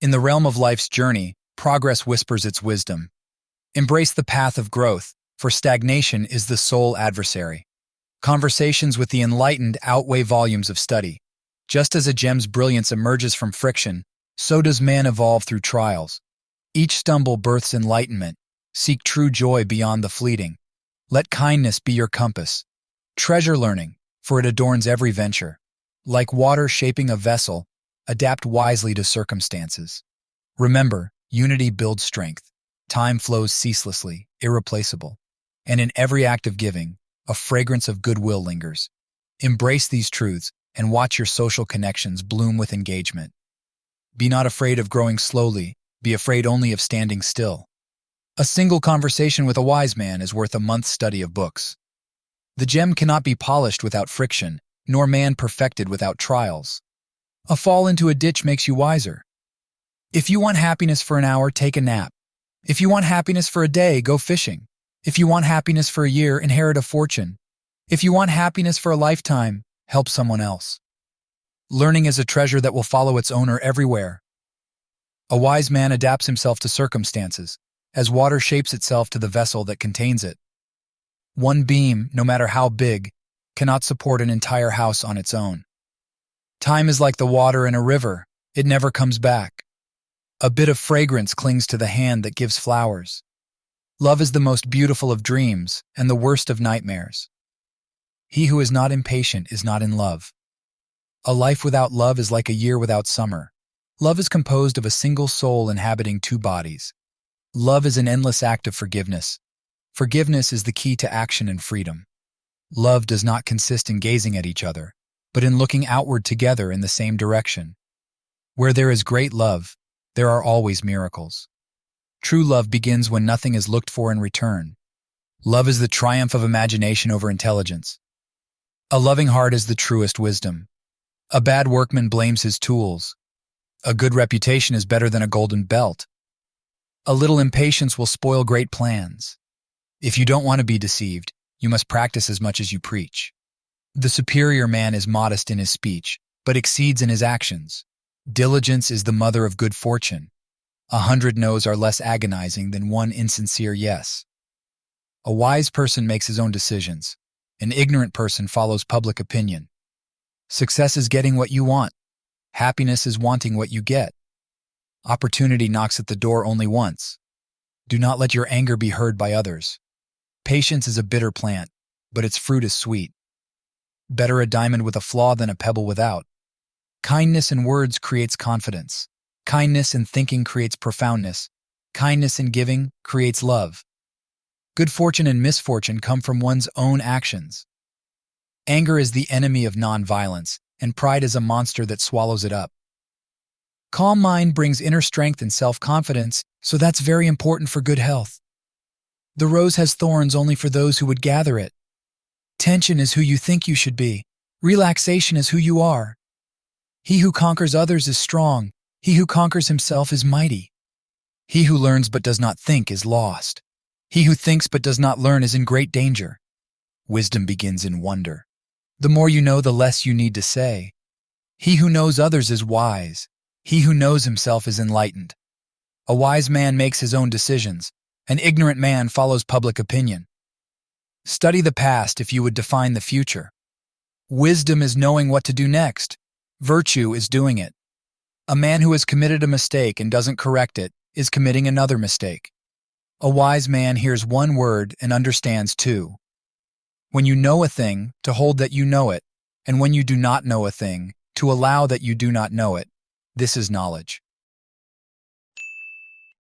In the realm of life's journey, progress whispers its wisdom. Embrace the path of growth, for stagnation is the sole adversary. Conversations with the enlightened outweigh volumes of study. Just as a gem's brilliance emerges from friction, so does man evolve through trials. Each stumble births enlightenment. Seek true joy beyond the fleeting. Let kindness be your compass. Treasure learning, for it adorns every venture. Like water shaping a vessel, adapt wisely to circumstances. Remember, unity builds strength. Time flows ceaselessly, irreplaceable. And in every act of giving, a fragrance of goodwill lingers. Embrace these truths and watch your social connections bloom with engagement. Be not afraid of growing slowly, be afraid only of standing still. A single conversation with a wise man is worth a month's study of books. The gem cannot be polished without friction, nor man perfected without trials. A fall into a ditch makes you wiser. If you want happiness for an hour, take a nap. If you want happiness for a day, go fishing. If you want happiness for a year, inherit a fortune. If you want happiness for a lifetime, help someone else. Learning is a treasure that will follow its owner everywhere. A wise man adapts himself to circumstances, as water shapes itself to the vessel that contains it. One beam, no matter how big, cannot support an entire house on its own. Time is like the water in a river, it never comes back. A bit of fragrance clings to the hand that gives flowers. Love is the most beautiful of dreams and the worst of nightmares. He who is not impatient is not in love. A life without love is like a year without summer. Love is composed of a single soul inhabiting two bodies. Love is an endless act of forgiveness. Forgiveness is the key to action and freedom. Love does not consist in gazing at each other, but in looking outward together in the same direction. Where there is great love, there are always miracles. True love begins when nothing is looked for in return. Love is the triumph of imagination over intelligence. A loving heart is the truest wisdom. A bad workman blames his tools. A good reputation is better than a golden belt. A little impatience will spoil great plans. If you don't want to be deceived, you must practice as much as you preach. The superior man is modest in his speech, but exceeds in his actions. Diligence is the mother of good fortune. 100 no's are less agonizing than one insincere yes. A wise person makes his own decisions. An ignorant person follows public opinion. Success is getting what you want. Happiness is wanting what you get. Opportunity knocks at the door only once. Do not let your anger be heard by others. Patience is a bitter plant, but its fruit is sweet. Better a diamond with a flaw than a pebble without. Kindness in words creates confidence. Kindness in thinking creates profoundness. Kindness in giving creates love. Good fortune and misfortune come from one's own actions. Anger is the enemy of nonviolence, and pride is a monster that swallows it up. Calm mind brings inner strength and self-confidence, so that's very important for good health. The rose has thorns only for those who would gather it. Tension is who you think you should be. Relaxation is who you are. He who conquers others is strong. He who conquers himself is mighty. He who learns but does not think is lost. He who thinks but does not learn is in great danger. Wisdom begins in wonder. The more you know, the less you need to say. He who knows others is wise. He who knows himself is enlightened. A wise man makes his own decisions. An ignorant man follows public opinion. Study the past if you would define the future. Wisdom is knowing what to do next. Virtue is doing it. A man who has committed a mistake and doesn't correct it is committing another mistake. A wise man hears one word and understands two. When you know a thing, to hold that you know it, and when you do not know a thing, to allow that you do not know it. This is knowledge.